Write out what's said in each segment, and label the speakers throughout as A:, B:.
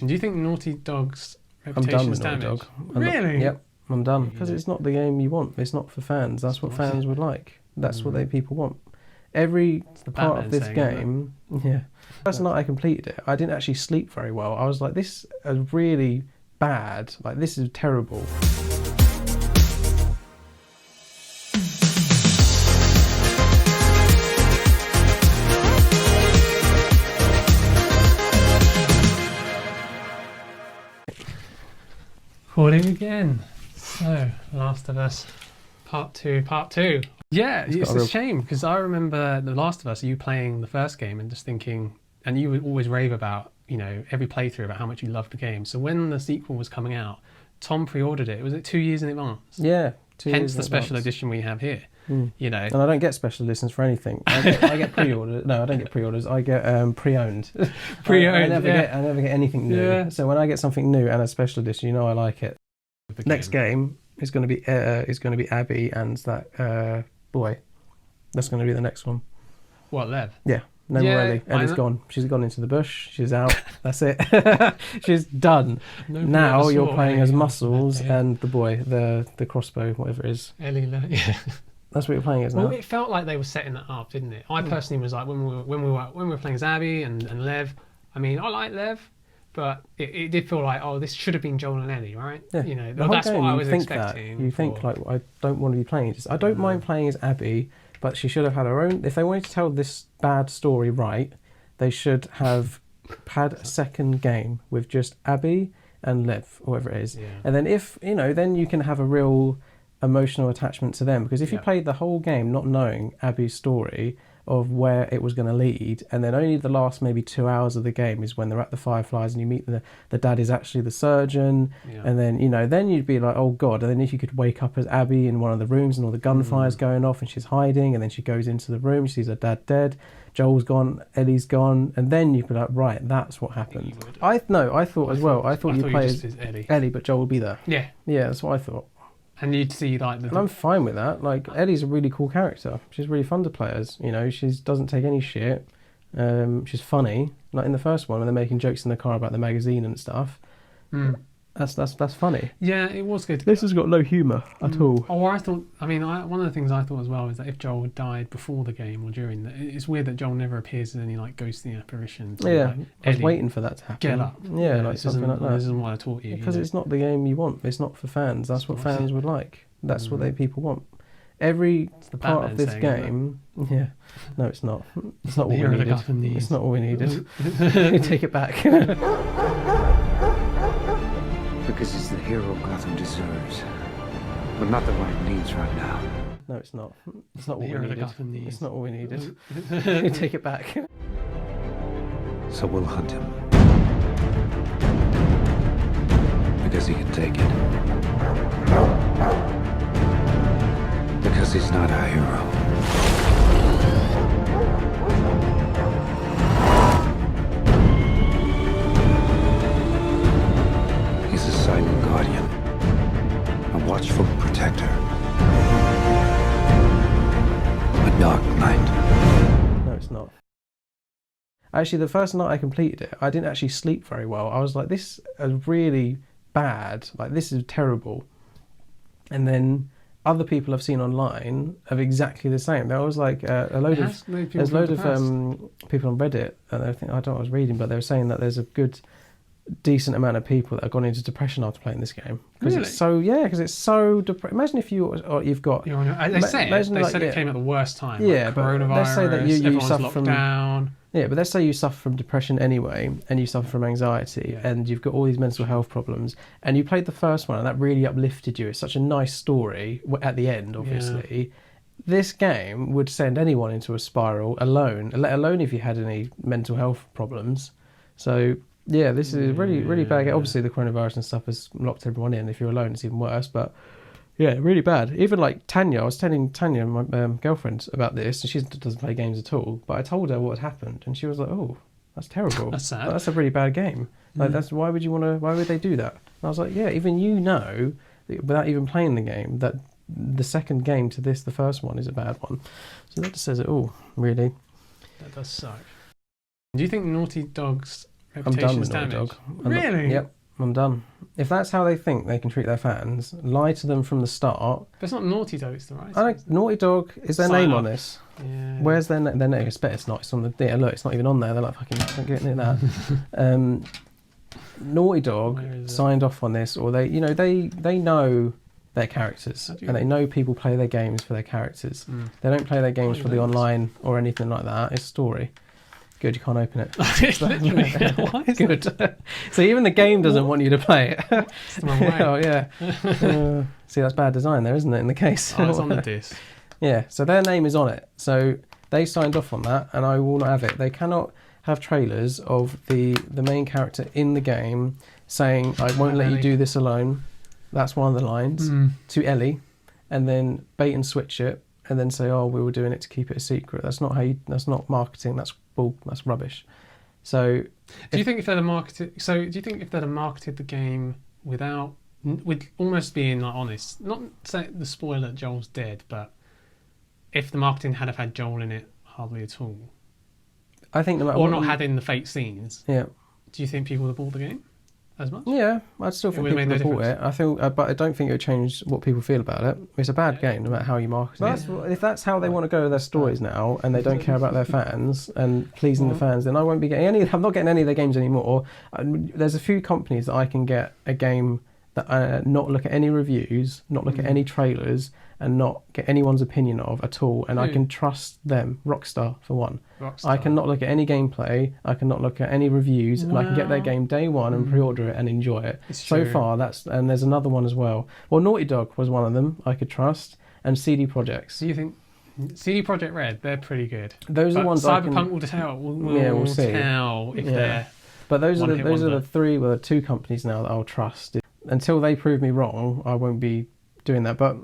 A: Do you think Naughty Dog's
B: I'm
A: reputation
B: done
A: is
B: with Naughty
A: damaged?
B: Dog.
A: Really?
B: Yep, I'm done.
A: Yeah.
B: Because it's not the game you want. It's not for fans. That's what fans would like. That's what people want. Every part of this game, yeah. First night I completed it, I didn't actually sleep very well. I was like, this is really bad. Like, this is terrible.
A: Recording again. So, Last of Us Part 2. Yeah, it's a shame because I remember The Last of Us, you playing the first game and just thinking, and you would always rave about, you know, every playthrough about how much you loved the game. So when the sequel was coming out, Tom pre-ordered it. Was it 2 years in advance?
B: Yeah, 2 years.
A: Hence the special edition we have here. You know,
B: and I don't get special editions for anything. I get pre-orders. No, I don't get pre-orders. I get pre-owned. I never get anything new.
A: Yeah.
B: So when I get something new and a special edition, you know I like it. Next game is going to be Abby and that boy. That's going to be the next one.
A: What, Lev?
B: Yeah. No more Ellie. Ellie's gone. She's gone into the bush. She's out. That's it. She's done. Now you're playing as Muscles and the boy, the crossbow, whatever it is.
A: Ellie, yeah.
B: That's what you're playing as now.
A: Well, it felt like they were setting that up, didn't it? I personally was like, when we were playing as Abby and Lev. I mean, I like Lev, but it did feel like, oh, this should have been Joel and Ellie, right?
B: Yeah.
A: You know, that's what I was expecting.
B: You think like, I don't want to be playing this. I don't mind playing as Abby, but she should have had her own. If they wanted to tell this bad story right, they should have had a second game with just Abby and Lev, or whatever it is. Yeah. And then then you can have a real emotional attachment to them, because if you played the whole game not knowing Abby's story of where it was going to lead, and then only the last maybe 2 hours of the game is when they're at the Fireflies and you meet the dad is actually the surgeon, and then then you'd be like, oh god. And then if you could wake up as Abby in one of the rooms and all the gunfire's going off and she's hiding, and then she goes into the room, she sees her dad dead, Joel's gone, Ellie's gone, and then you'd be like, right, that's what happened. I thought you played as Ellie, but Joel would be there. Yeah, that's what I thought. And
A: you'd see like
B: and I'm fine with that. Like, Ellie's a really cool character. She's really fun to play as. You know, she doesn't take any shit. She's funny. Like in the first one when they're making jokes in the car about the magazine and stuff. That's funny.
A: Yeah, it was good.
B: This has got no humour at all.
A: Oh, I thought. I mean, one of the things I thought as well is that if Joel had died before the game or during, it's weird that Joel never appears as any like ghostly apparition.
B: Yeah, I was waiting for that to happen.
A: Get up.
B: Yeah, like something like that.
A: This isn't what I taught you.
B: Because it's not the game you want. It's not for fans. That's what fans would like. That's what people want. Every part of this game, no, it's not. It's not what we needed. It's not what we needed. Take it back.
C: Because he's the hero Gotham deserves, but not the one it needs right now.
B: No, it's not. It's not what we needed. It's not what we needed. Take it back.
C: So we'll hunt him. Because he can take it. Because he's not our hero. He's a silent guardian, a watchful protector, a dark knight.
B: No, it's not. Actually, the first night I completed it, I didn't actually sleep very well. I was like, this is really bad. Like, this is terrible. And then other people I've seen online have exactly the same. There was like there's a load of people on Reddit, and I don't know what I was reading, but they were saying that there's a decent amount of people that have gone into depression after playing this game.
A: Really?
B: Because it's so depressing. Imagine if you've got...
A: They said it came at the worst time.
B: Yeah,
A: like
B: but
A: coronavirus,
B: let's say that you suffer from
A: lockdown.
B: Yeah, but let's say you suffer from depression anyway, and you suffer from anxiety, and you've got all these mental health problems, and you played the first one, and that really uplifted you. It's such a nice story at the end, obviously. Yeah. This game would send anyone into a spiral alone, let alone if you had any mental health problems. So... yeah, this is really, really bad. Obviously, the coronavirus and stuff has locked everyone in. If you're alone, it's even worse. But yeah, really bad. Even like Tanya, I was telling Tanya, my girlfriend, about this, and she doesn't play games at all. But I told her what had happened, and she was like, "Oh, that's terrible.
A: That's sad.
B: That's a really bad game. Like, why would they do that?" And I was like, "Yeah, even you know, without even playing the game, that the second game to this, the first one, is a bad one." So that just says it all, really.
A: That does suck. Do you think Naughty Dog's
B: I'm done with
A: reputation's
B: Naughty
A: damaged.
B: Dog.
A: Really?
B: Yep, I'm done. If that's how they think they can treat their fans, lie to them from the start.
A: But it's not Naughty Dog, it's the right.
B: I don't. Naughty Dog is their
A: Sign
B: name
A: off.
B: on this.
A: Yeah.
B: Where's their name? I bet it's not. It's on the. Yeah, look, it's not even on there. They're like fucking don't get near that. Naughty Dog
A: Where is it?
B: signed off on this, or they know their characters and they know people play their games for their characters. They don't play their games for the online or anything like that. It's story. Good, you can't open it.
A: Literally. Why is
B: Good. So even the game doesn't want you to play it.
A: It's the wrong way.
B: Oh yeah. See, that's bad design there, isn't it, in the case?
A: Oh, it's on the disc.
B: Yeah, so their name is on it. So they signed off on that, and I will not have it. They cannot have trailers of the main character in the game saying, I won't let you do this alone. That's one of the lines to Ellie, and then bait and switch it, and then say, oh, we were doing it to keep it a secret. That's not that's not marketing. That's bull. That's rubbish. So
A: do you think if they'd have marketed the game with almost being like honest, not say the spoiler Joel's dead, but if the marketing had have had Joel in it hardly at all,
B: I think no matter
A: or
B: what
A: not had in the fake scenes,
B: yeah,
A: do you think people would have bought the game as much?
B: yeah, I'd still think
A: would
B: people
A: make
B: have
A: no
B: bought it. I feel, but I don't think it would change what people feel about it. It's a bad game, no matter how you market it. If that's how they want to go with their stories now, and they don't care about their fans and pleasing the fans, then I won't be getting any. I'm not getting any of their games anymore. There's a few companies that I can get a game that not look at any reviews, not look at any trailers, and not get anyone's opinion of at all, and I can trust them. Rockstar, for one.
A: Rockstar.
B: I can not look at any gameplay, I can not look at any reviews, and I can get their game day one and pre-order it and enjoy it.
A: It's
B: So
A: true.
B: far, and there's another one as well. Well, Naughty Dog was one of them I could trust, and CD Projekt.
A: Do you think CD Projekt Red? They're pretty good.
B: Those are
A: But
B: ones I
A: Cyberpunk
B: can...
A: will tell.
B: We'll see.
A: Tell if
B: Yeah.
A: they're.
B: But those are
A: one-hit
B: the
A: wonder.
B: three, well, the two companies now that I'll trust. Until they prove me wrong, I won't be doing that. But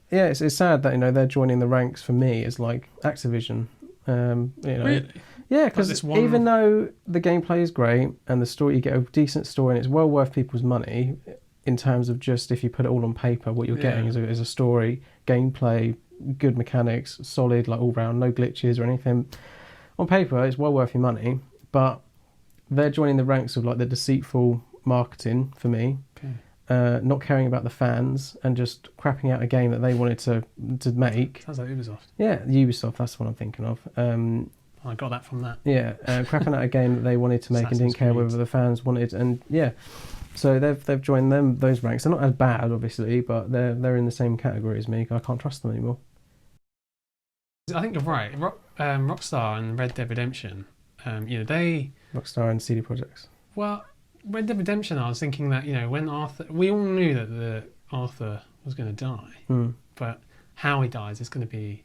B: yeah, it's sad that they're joining the ranks for me as like Activision.
A: Really?
B: Yeah,
A: Like
B: because
A: this one-
B: even though the gameplay is great and the story, you get a decent story and it's well worth people's money in terms of just if you put it all on paper, what you're getting is a story, gameplay, good mechanics, solid, like all round, no glitches or anything. On paper, it's well worth your money, but they're joining the ranks of like the deceitful marketing for me.
A: Okay.
B: Not caring about the fans and just crapping out a game that they wanted to make.
A: Sounds like Ubisoft.
B: Yeah, Ubisoft, that's what I'm thinking of.
A: I got that from that.
B: Yeah, crapping out a game that they wanted to make and
A: Assassin's
B: didn't care
A: Creed.
B: whether the fans wanted, and yeah, so they've joined those ranks. They're not as bad, obviously, but they're in the same category as me. I can't trust them anymore.
A: I think you're right. Rockstar and Red Dead Redemption. They
B: Rockstar and CD Projekt.
A: well, Red Dead Redemption. I was thinking that when Arthur, we all knew that the Arthur was going to die, but how he dies is going to be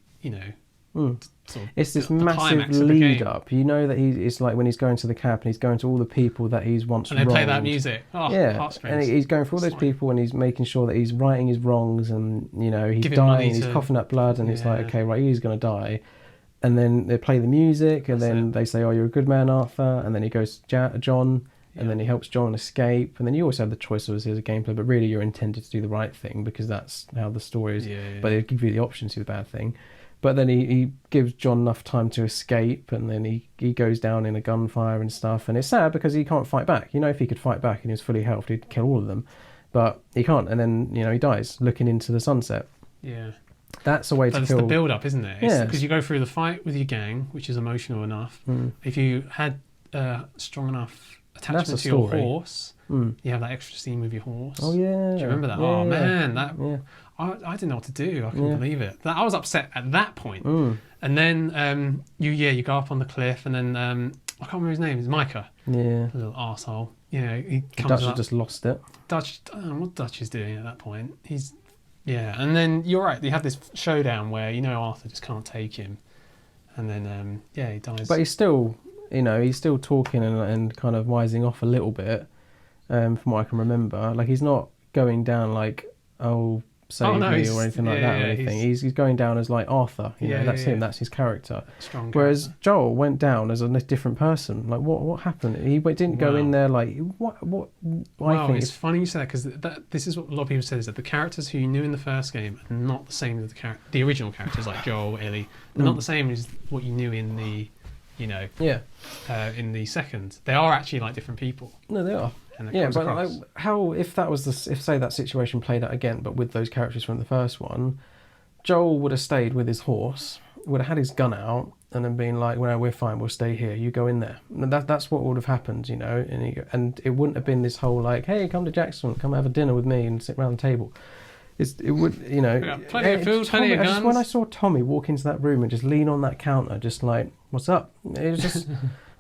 A: sort of
B: It's this
A: the
B: massive
A: climax of the
B: lead
A: game.
B: up. You know that it's like when he's going to the camp and he's going to all the people that he's once
A: And they play that
B: wronged.
A: music. Oh,
B: Yeah,
A: heartstrings.
B: and he's going through all those
A: It's like-
B: people and he's making sure that he's righting his wrongs and he's
A: Giving money
B: dying, he's
A: to-
B: coughing up blood and it's like,
A: Yeah.
B: okay, right, he's going to die. And then they play the music and
A: That's
B: then
A: it.
B: they say, oh, you're a good man, Arthur. And then he goes to John and then he helps John escape. And then you always have the choice of here's a gameplay, but really you're intended to do the right thing because that's how the story is.
A: Yeah.
B: But they give you the option to do the bad thing. But then he gives John enough time to escape, and then he goes down in a gunfire and stuff. And it's sad because he can't fight back. If he could fight back and he was fully healthy, he'd kill all of them. But he can't, and then he dies looking into the sunset.
A: Yeah.
B: That's a way
A: But
B: to
A: it's
B: kill.
A: the build-up, isn't it?
B: Yeah.
A: Because you go through the fight with your gang, which is emotional enough. If you had strong enough attachment
B: That's a
A: to your
B: story.
A: horse, you have that extra scene with your horse.
B: Oh yeah.
A: Do you remember that?
B: Yeah,
A: oh
B: yeah.
A: Man, that
B: Yeah.
A: I didn't know what to do. I couldn't
B: Yeah.
A: believe it. I was upset at that point. And then you go up on the cliff, and then I can't remember his name. It's Micah,
B: Yeah.
A: little arsehole. He
B: The
A: comes
B: Dutch
A: up.
B: have just lost it.
A: Dutch, I don't know what Dutch is doing at that point. And then you're right. You have this showdown where Arthur just can't take him, and then he dies.
B: But he's still, he's still talking and kind of wising off a little bit, from what I can remember. Like he's not going down like, oh, save me or anything like that or anything. He's going down as like Arthur. That's him. That's his character.
A: Strong
B: Whereas
A: character.
B: Joel went down as a different person. Like what happened? He didn't go in there like what. I think
A: it's funny you say that because this is what a lot of people say is that the characters who you knew in the first game are not the same as the original characters like Joel, Ellie. They're not the same as what you knew in the
B: Yeah.
A: In the second. They are actually like different people.
B: No, they are.
A: And
B: Yeah, but how if that was if say that situation played out again, but with those characters from the first one, Joel would have stayed with his horse, would have had his gun out, and then been like, "Well, we're fine. We'll stay here. You go in there." And that's what would have happened, And it wouldn't have been this whole like, "Hey, come to Jackson, come have a dinner with me and sit around the table." It would,
A: plenty of food, plenty of guns.
B: When I saw Tommy walk into that room and just lean on that counter, just like, "What's up?" It was just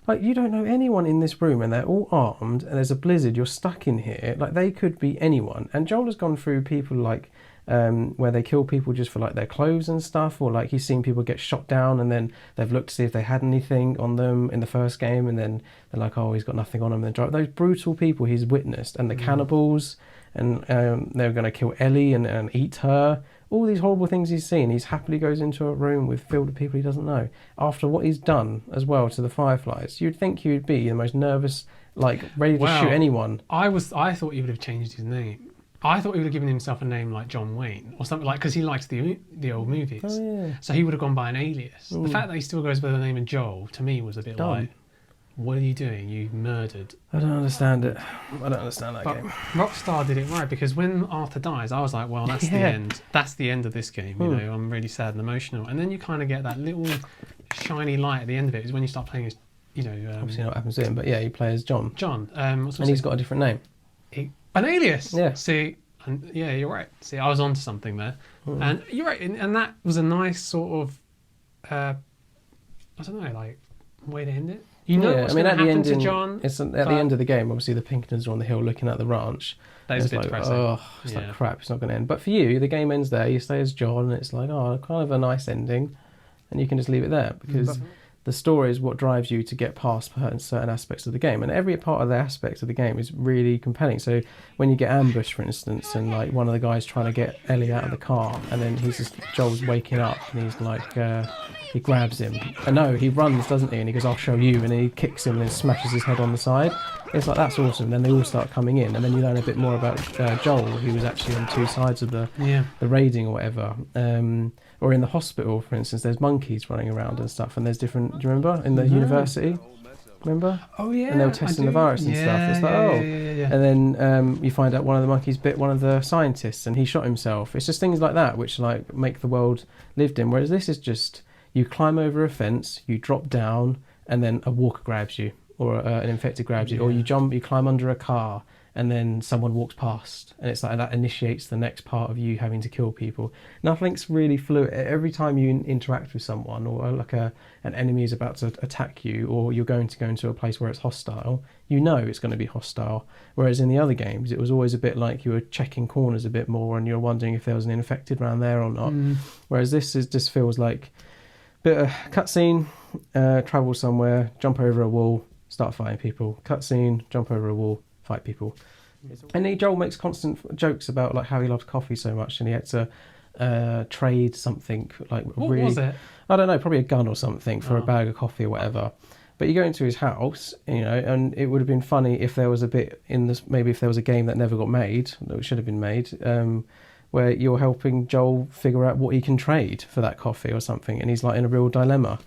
B: like, you don't know anyone in this room, and they're all armed, and there's a blizzard. You're stuck in here. Like, they could be anyone. And Joel has gone through people like where they kill people just for like their clothes and stuff, or like he's seen people get shot down, and then they've looked to see if they had anything on them in the first game, and then they're like, "Oh, he's got nothing on him." And those brutal people he's witnessed, and the cannibals. And they're going to kill Ellie and eat her. All these horrible things he's seen. He's happily goes into a room filled with people he doesn't know. After what he's done as well to the Fireflies, you'd think he would be the most nervous, like ready to shoot anyone.
A: I thought he would have changed his name. I thought he would have given himself a name like John Wayne or something, like, because he likes the old movies.
B: Oh, yeah.
A: So he would have gone by an alias. The fact that he still goes by the name of Joel, to me, was a bit like, what are you doing? You murdered.
B: I don't understand it. I don't understand that game.
A: Rockstar did it right, because when Arthur dies, I was like, well, that's the end. That's the end of this game. I'm really sad and emotional. And then you kind of get that little shiny light at the end of it, is when you start playing as,
B: obviously not what happens to him, but yeah, you play as John.
A: And
B: he's got a different name.
A: An alias.
B: Yeah.
A: See, yeah, you're right. See, I was onto something there. And you're right. And that was a nice sort of, I don't know, like, way to end it. What's going to happen to John.
B: It's at the end of the game, obviously the Pinkertons are on the hill looking at the ranch.
A: That is a bit depressing.
B: Oh, it's like crap, it's not going to end. But for you, the game ends there, you stay as John, and it's like, kind of a nice ending. And you can just leave it there, because the story is what drives you to get past certain aspects of the game. And every part of the aspect of the game is really compelling. So when you get ambushed, for instance, and like one of the guys trying to get Ellie out of the car, and then Joel's waking up, and he's like, he grabs him. No, he runs, doesn't he? And he goes, "I'll show you." And he kicks him and then smashes his head on the side. It's like, that's awesome. And then they all start coming in, and then you learn a bit more about Joel, who was actually on two sides of the raiding or whatever. Or in the hospital, for instance, there's monkeys running around and stuff, and there's different. Do you remember in the university? Remember?
A: Oh yeah.
B: And they were testing the virus and stuff. It's like,
A: yeah.
B: And then you find out one of the monkeys bit one of the scientists, and he shot himself. It's just things like that which like make the world lived in. Whereas this is just, you climb over a fence, you drop down, and then a walker grabs you, or an infected grabs you, or you climb under a car, and then someone walks past, and it's like that initiates the next part of you having to kill people. Nothing's really fluid. Every time you interact with someone, or like an enemy is about to attack you, or you're going to go into a place where it's hostile, it's going to be hostile. Whereas in the other games, it was always a bit like you were checking corners a bit more, and you're wondering if there was an infected around there or not. Whereas this just feels like a bit of cutscene, travel somewhere, jump over a wall, start fighting people. Cutscene, jump over a wall, fight people. And Joel makes constant jokes about like how he loves coffee so much, and he had to trade something like
A: what was it?
B: I don't know, probably a gun or something for a bag of coffee or whatever. But you go into his house, and it would have been funny if there was a bit in this, maybe if there was a game that never got made, that should have been made, where you're helping Joel figure out what he can trade for that coffee or something, and he's like in a real dilemma.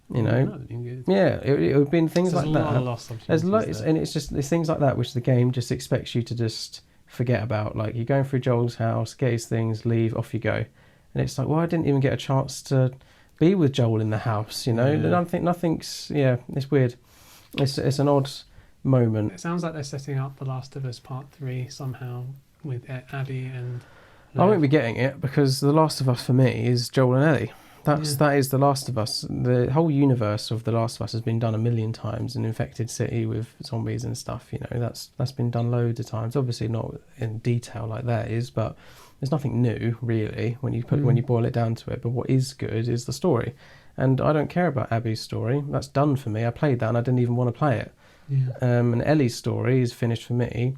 B: It would have been things like that. There's loads, and it's things like that which the game just expects you to just forget about. Like, you're going through Joel's house, get his things, leave, off you go, and it's like, well, I didn't even get a chance to be with Joel in the house. Nothing's. Yeah, it's weird. It's an odd moment.
A: It sounds like they're setting up The Last of Us Part 3 somehow with Abby and.
B: I won't be getting it, because The Last of Us for me is Joel and Ellie. That is The Last of Us. The whole universe of The Last of Us has been done a million times. An infected city with zombies and stuff. That's been done loads of times. Obviously not in detail like that is, but there's nothing new really when you boil it down to it. But what is good is the story, and I don't care about Abby's story. That's done for me. I played that and I didn't even want to play it. And Ellie's story is finished for me,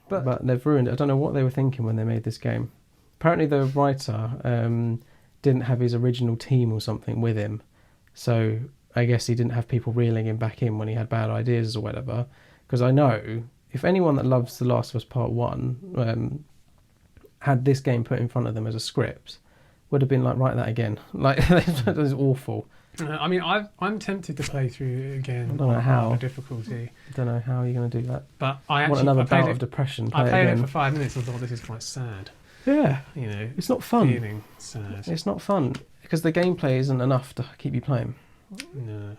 B: but they've ruined it. I don't know what they were thinking when they made this game. Apparently the writer didn't have his original team or something with him, so I guess he didn't have people reeling him back in when he had bad ideas or whatever. Because I know if anyone that loves The Last of Us Part 1 had this game put in front of them as a script, would have been like, write that again. Like, that was awful.
A: I mean, I'm tempted to play through it again.
B: I don't know how.
A: The difficulty.
B: I don't know how you're going to do that.
A: But I
B: want
A: actually
B: another bout of depression.
A: I played it for 5 minutes and thought this is quite sad.
B: Yeah.
A: You know,
B: it's not fun.
A: Feeling sad.
B: It's not fun because the gameplay isn't enough to keep you playing.
A: No.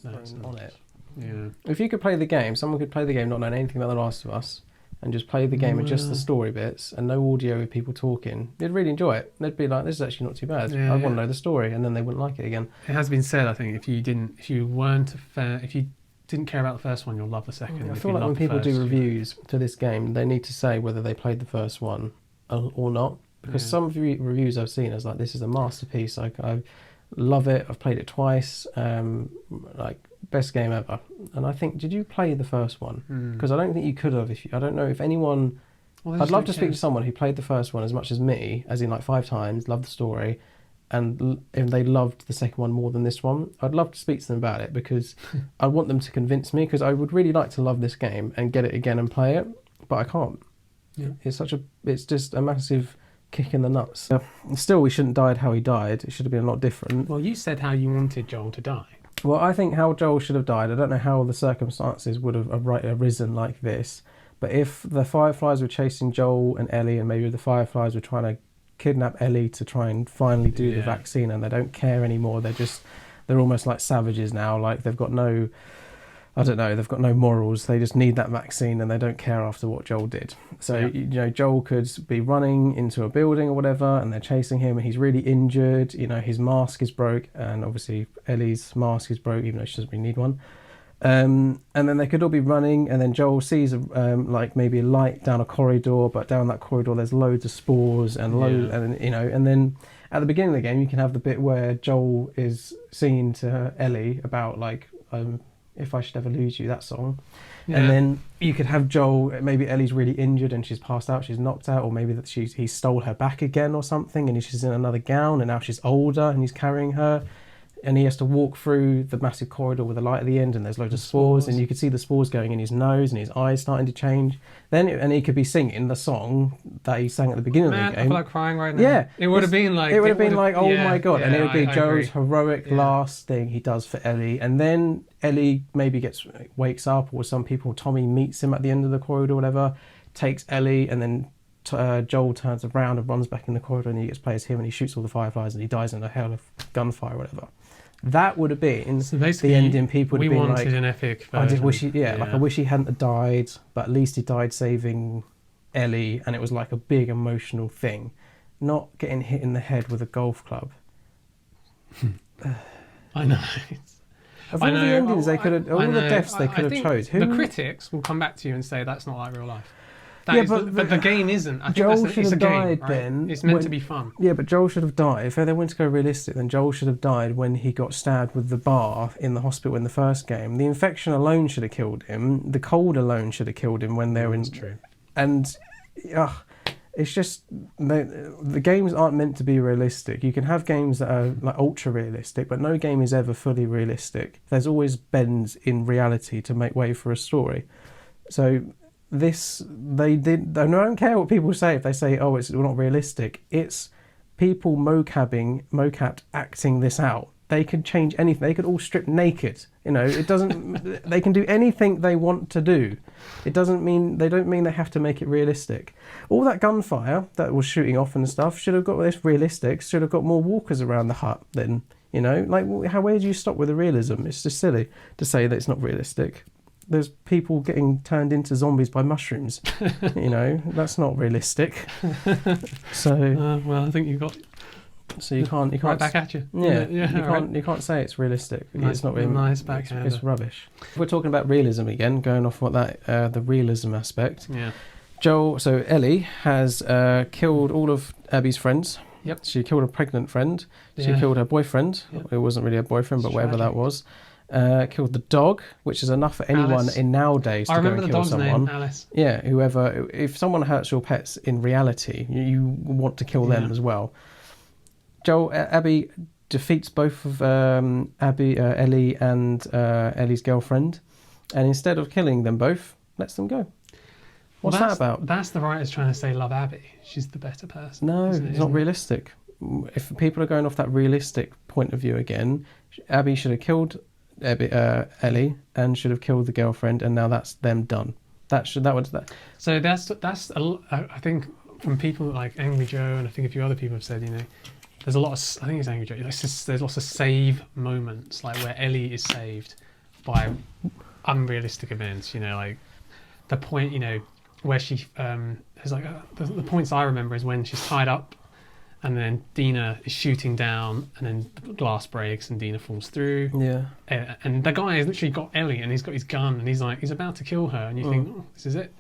A: That's
B: on it.
A: Yeah.
B: If you could play the game, someone could play the game not knowing anything about The Last of Us and just play the game and just the story bits and no audio with people talking, they'd really enjoy it. They'd be like, this is actually not too bad. I want to know the story, and then they wouldn't like it again.
A: It has been said, I think, if you didn't care about the first one, you'll love the second.
B: I feel like when people do reviews to this game, they need to say whether they played the first one or not, because some of the reviews I've seen is like, this is a masterpiece. Like, I love it. I've played it twice. Like, best game ever. And I think, did you play the first one? Because I don't think you could have. I don't know if anyone. I'd love to speak to someone who played the first one as much as me, as in like 5 times, loved the story, and if they loved the second one more than this one. I'd love to speak to them about it, because I want them to convince me, because I would really like to love this game and get it again and play it, but I can't. Yeah. It's just a massive kick in the nuts. Still, we shouldn't have died how he died. It should have been a lot different.
A: Well, you said how you wanted Joel to die.
B: Well, I think how Joel should have died, I don't know how the circumstances would have arisen like this, but if the Fireflies were chasing Joel and Ellie, and maybe the Fireflies were trying to kidnap Ellie to try and finally do the vaccine, and they don't care anymore, they're almost like savages now, like they've got no, I don't know, they've got no morals, they just need that vaccine and they don't care after what Joel did. So, you know, Joel could be running into a building or whatever and they're chasing him and he's really injured, you know, his mask is broke, and obviously Ellie's mask is broke, even though she doesn't really need one. And then they could all be running, and then Joel sees like maybe a light down a corridor, but down that corridor there's loads of spores and and you know, and then at the beginning of the game you can have the bit where Joel is singing to Ellie about like If I Should Ever Lose You, that song. And then you could have Joel, maybe Ellie's really injured and she's passed out, she's knocked out, or maybe that he stole her back again or something, and she's in another gown and now she's older and he's carrying her. And he has to walk through the massive corridor with a light at the end, and there's loads of spores, and you could see the spores going in his nose and his eyes starting to change. And he could be singing the song that he sang at the beginning of the game.
A: I feel like crying right now.
B: Yeah,
A: it would have been like
B: oh my god, and it would be Joel's heroic last thing he does for Ellie, and then Ellie maybe wakes up, or Tommy meets him at the end of the corridor, or whatever, takes Ellie, and then Joel turns around and runs back in the corridor, and he gets played as him, and he shoots all the Fireflies, and he dies in a hell of gunfire or whatever. That would have been the ending. People would have been like, we wanted an
A: epic version.
B: I just wish I wish he hadn't died, but at least he died saving Ellie, and it was like a big emotional thing, not getting hit in the head with a golf club.
A: I know.
B: Of all the endings they could have, all the deaths they could have chose.
A: The critics will come back to you and say that's not like real life. But the game isn't. I think
B: Joel should have died
A: right?
B: then.
A: It's meant to be fun.
B: Yeah, but Joel should have died. If they went to go realistic, then Joel should have died when he got stabbed with the bar in the hospital in the first game. The infection alone should have killed him. The cold alone should have killed him when they were in...
A: That's true.
B: And it's just... The games aren't meant to be realistic. You can have games that are like ultra realistic, but no game is ever fully realistic. There's always bends in reality to make way for a story. So... I don't care what people say if they say, oh, it's not realistic. It's people mocap acting this out. They could change anything. They could all strip naked. You know, it doesn't. They can do anything they want to do. It doesn't mean they have to make it realistic. All that gunfire that was shooting off and stuff should have got this realistic. Should have got more walkers around the hut. Then, you know, like where do you stop with the realism? It's just silly to say that it's not realistic. There's people getting turned into zombies by mushrooms. You know, that's not realistic. So
A: well, I think you got.
B: So you can't
A: right back at you.
B: Yeah, you can't say it's realistic. It's not really
A: nice backhand.
B: It's rubbish. If we're talking about realism again, going off what the realism aspect.
A: Yeah.
B: Ellie has killed all of Abby's friends.
A: Yep.
B: She killed a pregnant friend. She killed her boyfriend. Yep. It wasn't really a boyfriend, but whatever that was. Killed the dog, which is enough for anyone
A: Alice.
B: In nowadays to go and kill someone.
A: I remember the dog's name, Alice.
B: Yeah, whoever. If someone hurts your pets in reality, you want to kill them as well. Abby defeats both of Ellie and Ellie's girlfriend, and instead of killing them both, lets them go. What's that about?
A: That's the writers trying to say love Abby. She's the better person.
B: No, it's not realistic. if people are going off that realistic point of view again, Abby should have killed Ellie and should have killed the girlfriend, and now that's them done.
A: So I think from people like Angry Joe, and I think a few other people have said, there's a lot of, I think it's Angry Joe, there's lots of save moments, like where Ellie is saved by unrealistic events, like the point, where she is like, the points I remember is when she's tied up and then Dina is shooting down and then the glass breaks and Dina falls through.
B: Yeah.
A: And the guy has literally got Ellie and he's got his gun and he's about to kill her and you think, oh, this is it.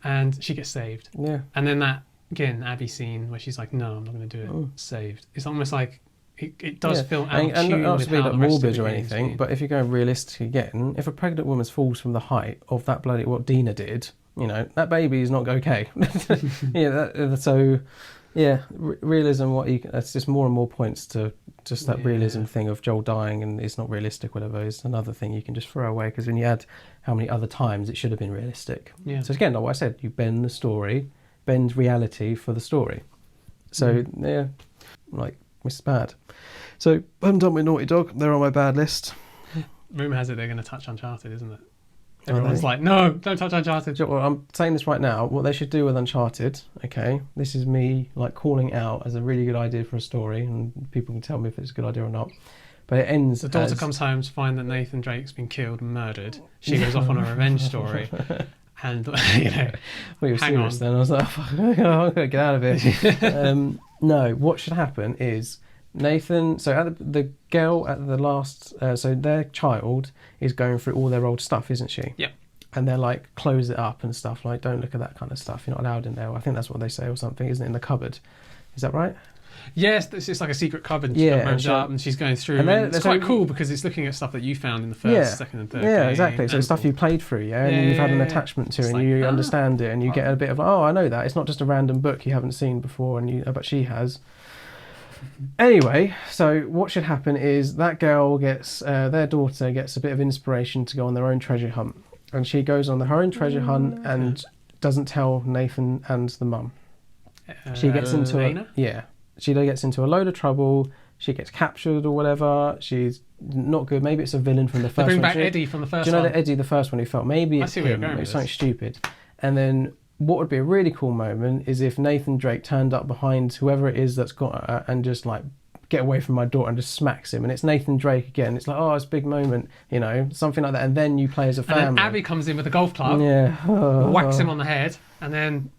A: And she gets saved.
B: Yeah.
A: And then that, again, Abby scene where she's like, no, I'm not going to do it. Saved. It's almost like it does feel out of tune
B: not
A: with
B: to be
A: how
B: like
A: the rest
B: morbid
A: of the
B: or
A: game's
B: anything,
A: been.
B: but if you're going realistic again, if a pregnant woman falls from the height of that bloody what Dina did, that baby is not okay. Realism. That's just more and more points to just that realism thing of Joel dying and it's not realistic. Whatever is another thing you can just throw away because when you add how many other times it should have been realistic.
A: Yeah.
B: So again, like what I said, you bend the story, bend reality for the story. So like it's bad. So I'm done with Naughty Dog. They're on my bad list.
A: Rumour has it they're going to touch Uncharted, isn't it? Everyone's like, no, don't touch Uncharted.
B: Well, I'm saying this right now. What they should do with Uncharted, okay? This is me like calling out as a really good idea for a story, and people can tell me if it's a good idea or not. But it ends.
A: The daughter comes home to find that Nathan Drake's been killed and murdered. She goes off on a revenge story, and
B: well, you're
A: hang
B: serious
A: on.
B: then. I was like, oh, I'm gonna get out of it. No, what should happen is Nathan. So at the girl at the last, so their child is going through all their old stuff, isn't she?
A: Yep.
B: And they're like, close it up and stuff. Like, don't look at that kind of stuff. You're not allowed in there. I think that's what they say or something, isn't it? In the cupboard. Is that right?
A: Yes, it's just like a secret cupboard. And she opens up and she's going through. And it's quite cool because it's looking at stuff that you found in the first, second, and third game.
B: Yeah, exactly. So it's stuff you played through, and you've had an attachment to, and like, you understand it, and you get a bit of, I know that. It's not just a random book you haven't seen before, but she has. Anyway, so what should happen is that girl gets, their daughter gets a bit of inspiration to go on their own treasure hunt, and she goes on her own treasure hunt and doesn't tell Nathan and the mum. She gets into she gets into a load of trouble. She gets captured or whatever. She's not good. Maybe it's a villain from the first one.
A: They bring back Eddie from the first one.
B: Do you know that Eddie, the first one, he felt? Maybe it's him. It's something stupid. And then what would be a really cool moment is if Nathan Drake turned up behind whoever it is that's got her and just like, get away from my daughter and just smacks him. And it's Nathan Drake again. It's like, it's a big moment, something like that. And then you play as a family.
A: And then Abby comes in with a golf club, whacks him on the head, and then,